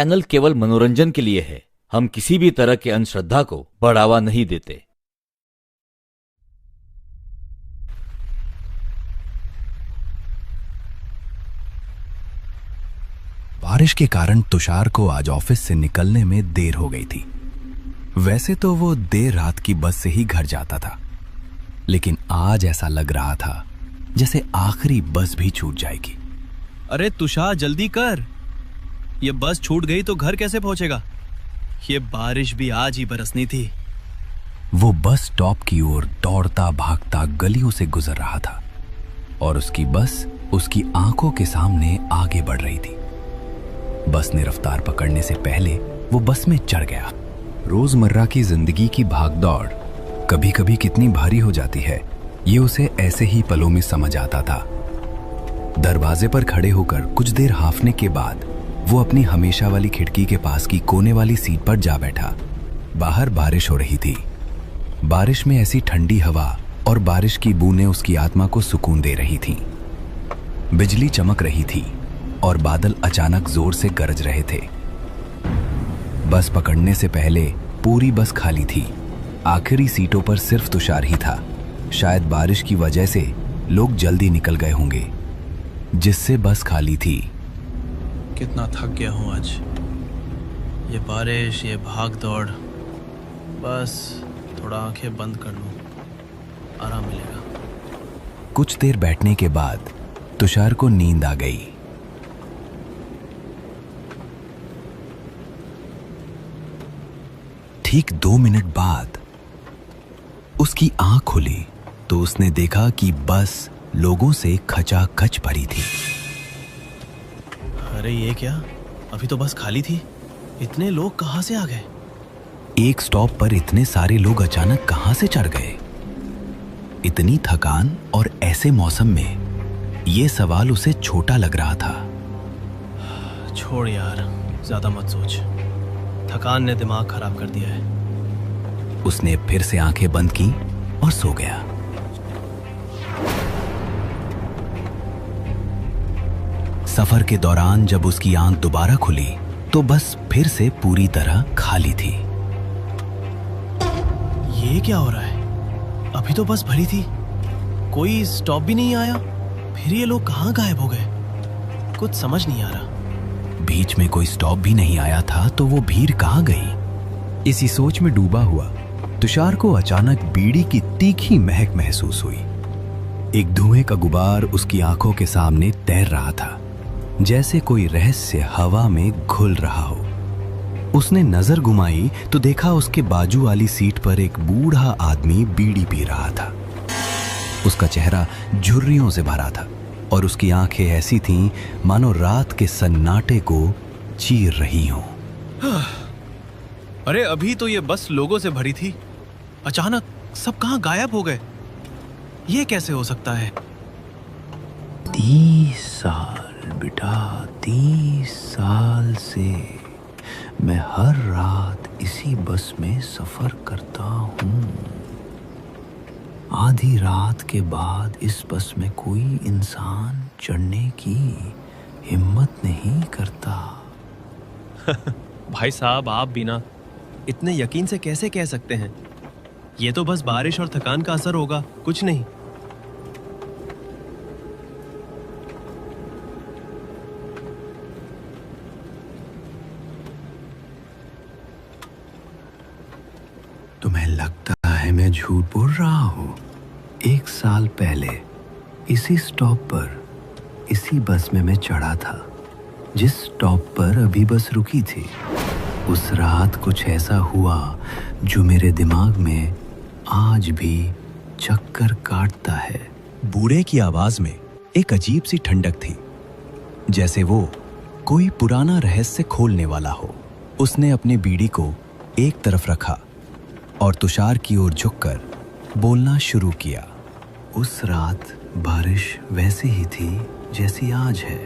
Channel केवल मनोरंजन के लिए है। हम किसी भी तरह के अंधश्रद्धा को बढ़ावा नहीं देते। बारिश के कारण तुषार को आज ऑफिस से निकलने में देर हो गई थी। वैसे तो वो देर रात की बस से ही घर जाता था, लेकिन आज ऐसा लग रहा था जैसे आखिरी बस भी छूट जाएगी। अरे तुषार जल्दी कर, ये बस छूट गई तो घर कैसे पहुंचेगा? ये बारिश भी आज ही बरसनी थी। वो बस स्टॉप की ओर दौड़ता भागता गलियों से गुजर रहा था और उसकी बस उसकी आंखों के सामने आगे बढ़ रही थी। बस ने रफ्तार पकड़ने से पहले वो बस में चढ़ गया। रोजमर्रा की जिंदगी की भागदौड़ कभी कभी कितनी भारी हो जाती है, ये उसे ऐसे ही पलों में समझ आता था। दरवाजे पर खड़े होकर कुछ देर हांफने के बाद वो अपनी हमेशा वाली खिड़की के पास की कोने वाली सीट पर जा बैठा। बाहर बारिश हो रही थी। बारिश में ऐसी ठंडी हवा और बारिश की बूंदें उसकी आत्मा को सुकून दे रही थीं। बिजली चमक रही थी और बादल अचानक जोर से गरज रहे थे। बस पकड़ने से पहले पूरी बस खाली थी। आखिरी सीटों पर सिर्फ तुषार ही था। शायद बारिश की वजह से लोग जल्दी निकल गए होंगे, जिससे बस खाली थी। कितना थक गया हूं आज। ये बारिश, ये भाग दौड़, बस थोड़ा आंखें बंद कर लूं, आराम मिलेगा। कुछ देर बैठने के बाद तुषार को नींद आ गई। ठीक 2 मिनट बाद उसकी आंख खुली तो उसने देखा कि बस लोगों से खचाखच भरी थी। अरे ये क्या, अभी तो बस खाली थी, इतने लोग कहां से आ गए? एक स्टॉप पर इतने सारे लोग अचानक कहां से चढ़ गए? इतनी थकान और ऐसे मौसम में ये सवाल उसे छोटा लग रहा था। छोड़ यार, ज्यादा मत सोच, थकान ने दिमाग खराब कर दिया है। उसने फिर से आंखें बंद की और सो गया। सफर के दौरान जब उसकी आंख दोबारा खुली तो बस फिर से पूरी तरह खाली थी। ये क्या हो रहा है? अभी तो बस भरी थी, कोई स्टॉप भी नहीं आया, फिर ये लोग कहां गायब हो गए? कुछ समझ नहीं आ रहा। बीच में कोई स्टॉप भी नहीं आया था तो वो भीड़ कहां गई? इसी सोच में डूबा हुआ तुषार को अचानक बीड़ी की तीखी महक महसूस हुई। एक धुएं का गुबार उसकी आंखों के सामने तैर रहा था, जैसे कोई रहस्य हवा में घुल रहा हो। उसने नजर घुमाई तो देखा उसके बाजू वाली सीट पर एक बूढ़ा आदमी बीड़ी पी रहा था। उसका चेहरा झुर्रियों से भरा था और उसकी आंखें ऐसी थीं मानो रात के सन्नाटे को चीर रही हों। अरे अभी तो ये बस लोगों से भरी थी, अचानक सब कहां गायब हो गए? ये कैसे हो सकता है? 30 साल बेटा, 30 साल से मैं हर रात इसी बस में सफर करता हूँ। आधी रात के बाद इस बस में कोई इंसान चढ़ने की हिम्मत नहीं करता। भाई साहब, आप भी ना इतने यकीन से कैसे कह सकते हैं? ये तो बस बारिश और थकान का असर होगा, कुछ नहीं। तुम्हें लगता है मैं झूठ बोल रहा हूँ? 1 साल पहले इसी स्टॉप पर इसी बस में मैं चढ़ा था, जिस स्टॉप पर अभी बस रुकी थी। उस रात कुछ ऐसा हुआ जो मेरे दिमाग में आज भी चक्कर काटता है। बूढ़े की आवाज में एक अजीब सी ठंडक थी, जैसे वो कोई पुराना रहस्य खोलने वाला हो। उसने अपनी बीड़ी को एक तरफ रखा और तुषार की ओर झुककर बोलना शुरू किया। उस रात बारिश वैसी ही थी जैसी आज है,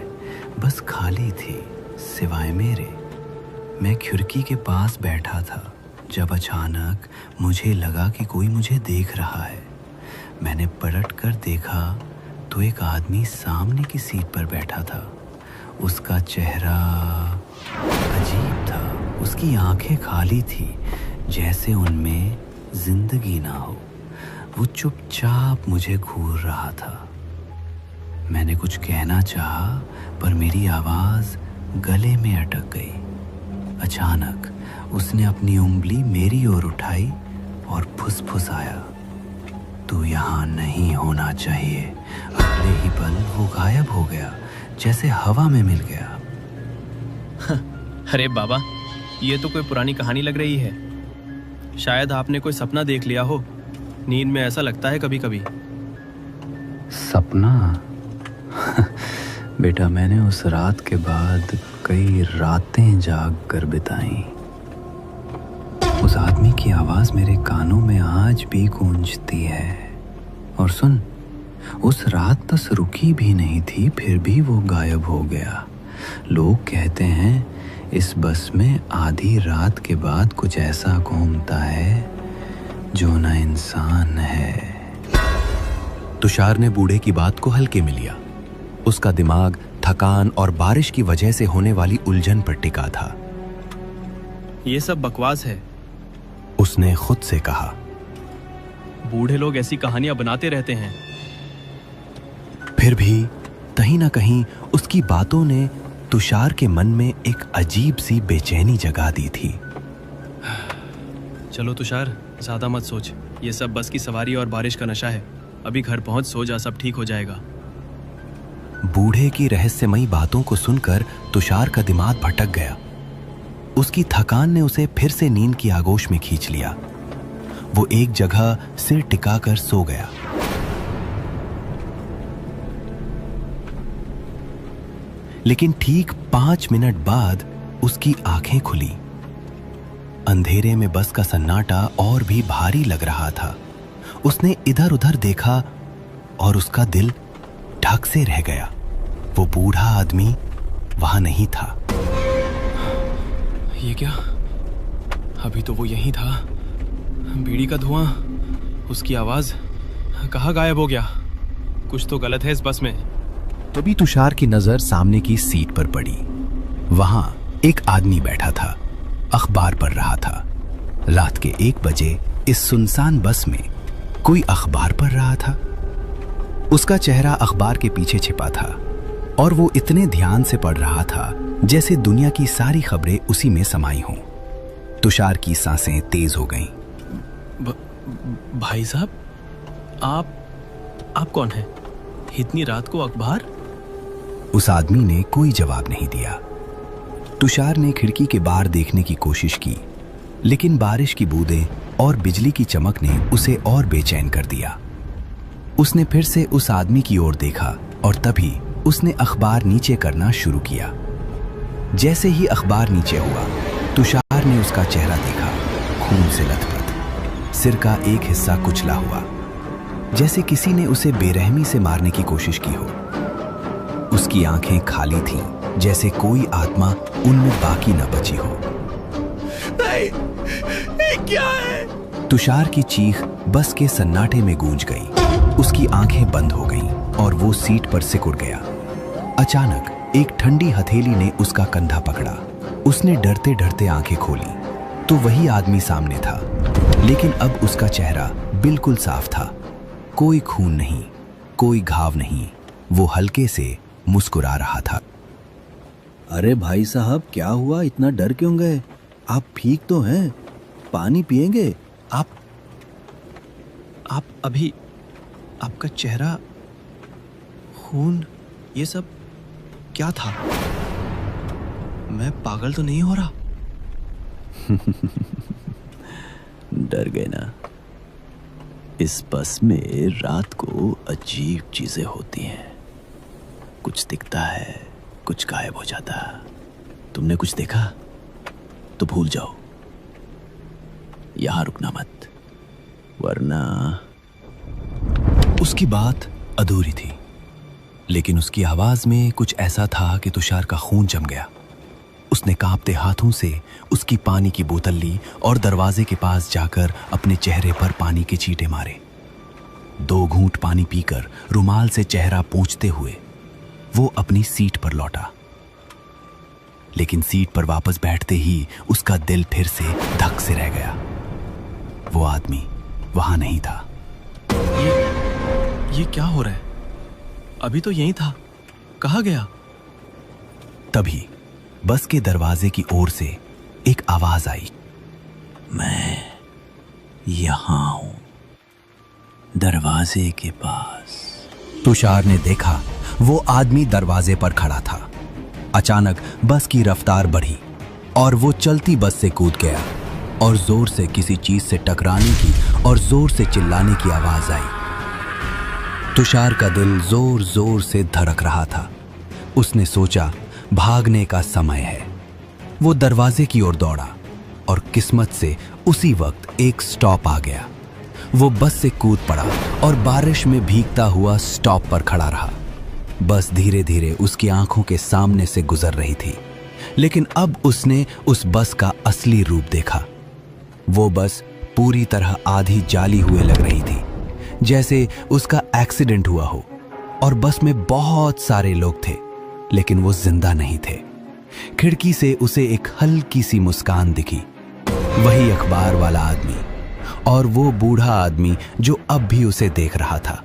बस खाली थी सिवाय मेरे। मैं खिड़की के पास बैठा था जब अचानक मुझे लगा कि कोई मुझे देख रहा है। मैंने पलट कर देखा तो एक आदमी सामने की सीट पर बैठा था। उसका चेहरा अजीब था, उसकी आंखें खाली थी, जैसे उनमें जिंदगी ना हो। वो चुपचाप मुझे घूर रहा था। मैंने कुछ कहना चाहा, पर मेरी आवाज गले में अटक गई। अचानक उसने अपनी उंगली मेरी ओर उठाई और फुसफुसाया, तू यहाँ नहीं होना चाहिए। अगले ही पल वो गायब हो गया, जैसे हवा में मिल गया। अरे बाबा, ये तो कोई पुरानी कहानी लग रही है। शायद आपने कोई सपना देख लिया हो। नींद में ऐसा लगता है कभी कभी। सपना? बेटा, मैंने उस रात के बाद कई रातें जाग कर बिताई। उस आदमी की आवाज मेरे कानों में आज भी गूंजती है। और सुन, उस रात बस रुकी भी नहीं थी, फिर भी वो गायब हो गया। लोग कहते हैं इस बस में आधी रात के बाद कुछ ऐसा घूमता है जो न इंसान है। तुषार ने बूढ़े की बात को हल्के में लिया। उसका दिमाग थकान और बारिश की वजह से होने वाली उलझन पर टिका था। ये सब बकवास है, उसने खुद से कहा। बूढ़े लोग ऐसी कहानियां बनाते रहते हैं। फिर भी कहीं ना कहीं उसकी बातों ने तुषार के मन में एक अजीब सी बेचैनी जगा दी थी। चलो तुषार, ज्यादा मत सोच। ये सब बस की सवारी और बारिश का नशा है। अभी घर पहुंच सो जा, सब ठीक हो जाएगा। बूढ़े की रहस्यमयी बातों को सुनकर तुषार का दिमाग भटक गया। उसकी थकान ने उसे फिर से नींद की आगोश में खींच लिया। वो एक जगह सिर टिकाकर सो गया। लेकिन ठीक 5 मिनट बाद उसकी आंखें खुली। अंधेरे में बस का सन्नाटा और भी भारी लग रहा था। उसने इधर उधर देखा और उसका दिल ढक से रह गया। वो बूढ़ा आदमी वहां नहीं था। ये क्या? अभी तो वो यहीं था। बीड़ी का धुआं, उसकी आवाज, कहाँ गायब हो गया? कुछ तो गलत है इस बस में। तभी तुषार की नजर सामने की सीट पर पड़ी। वहां एक आदमी बैठा था, अखबार पढ़ रहा था। रात के 1 बजे इस सुनसान बस में कोई अखबार पढ़ रहा था। उसका चेहरा अखबार के पीछे छिपा था और वो इतने ध्यान से पढ़ रहा था जैसे दुनिया की सारी खबरें उसी में समाई हों। तुषार की सांसें तेज हो गईं। भाई साहब, आप कौन हैं? इतनी रात को अखबार? उस आदमी ने कोई जवाब नहीं दिया। तुषार ने खिड़की के बाहर देखने की कोशिश की, लेकिन बारिश की बूंदें और बिजली की चमक ने उसे और बेचैन कर दिया। उसने फिर से उस आदमी की ओर देखा और तभी उसने अखबार नीचे करना शुरू किया। जैसे ही अखबार नीचे हुआ, तुषार ने उसका चेहरा देखा, खून से लथपथ, सिर का एक हिस्सा कुचला हुआ, जैसे किसी ने उसे बेरहमी से मारने की कोशिश की हो। उसकी आंखें खाली थीं, जैसे कोई आत्मा उनमें बाकी न बची हो। नहीं, ये क्या है? तुषार की चीख बस के सन्नाटे में गूंज गई। उसकी आंखें बंद हो गईं और वो सीट पर सिकुड़ गया। अचानक एक ठंडी हथेली ने उसका कंधा पकड़ा। उसने डरते डरते आंखें खोली तो वही आदमी सामने था, लेकिन अब उसका चेहरा बिल्कुल साफ था। कोई खून नहीं, कोई घाव नहीं। वो हल्के से मुस्कुरा रहा था। अरे भाई साहब, क्या हुआ? इतना डर क्यों गए? आप ठीक तो हैं? पानी पिएंगे? आप अभी, आपका चेहरा, खून, ये सब क्या था? मैं पागल तो नहीं हो रहा? डर गए ना? इस बस में रात को अजीब चीजें होती हैं। कुछ दिखता है, कुछ गायब हो जाता है। तुमने कुछ देखा तो भूल जाओ, यहां रुकना मत, वरना। उसकी बात अधूरी थी, लेकिन उसकी आवाज में कुछ ऐसा था कि तुषार का खून जम गया। उसने कांपते हाथों से उसकी पानी की बोतल ली और दरवाजे के पास जाकर अपने चेहरे पर पानी के छींटे मारे। 2 घूंट पानी पीकर रुमाल से चेहरा पोंछते हुए वो अपनी सीट पर लौटा। लेकिन सीट पर वापस बैठते ही उसका दिल फिर से धक से रह गया। वो आदमी वहां नहीं था। ये क्या हो रहा है? अभी तो यहीं था, कहाँ गया? तभी बस के दरवाजे की ओर से एक आवाज आई। मैं यहां हूं, दरवाजे के पास। तुषार ने देखा वो आदमी दरवाजे पर खड़ा था। अचानक बस की रफ्तार बढ़ी और वो चलती बस से कूद गया और जोर से किसी चीज से टकराने की और जोर से चिल्लाने की आवाज आई। तुषार का दिल जोर जोर से धड़क रहा था। उसने सोचा भागने का समय है। वो दरवाजे की ओर दौड़ा और किस्मत से उसी वक्त एक स्टॉप आ गया। वो बस से कूद पड़ा और बारिश में भीगता हुआ स्टॉप पर खड़ा रहा। बस धीरे धीरे उसकी आंखों के सामने से गुजर रही थी, लेकिन अब उसने उस बस का असली रूप देखा। वो बस पूरी तरह आधी जाली हुए लग रही थी, जैसे उसका एक्सीडेंट हुआ हो, और बस में बहुत सारे लोग थे, लेकिन वो जिंदा नहीं थे। खिड़की से उसे एक हल्की सी मुस्कान दिखी। वही अखबार वाला आदमी और वो बूढ़ा आदमी जो अब भी उसे देख रहा था।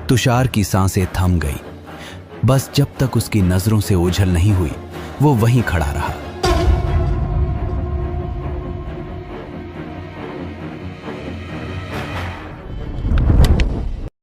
तुषार की सांसें थम गई। बस जब तक उसकी नजरों से ओझल नहीं हुई, वो वहीं खड़ा रहा।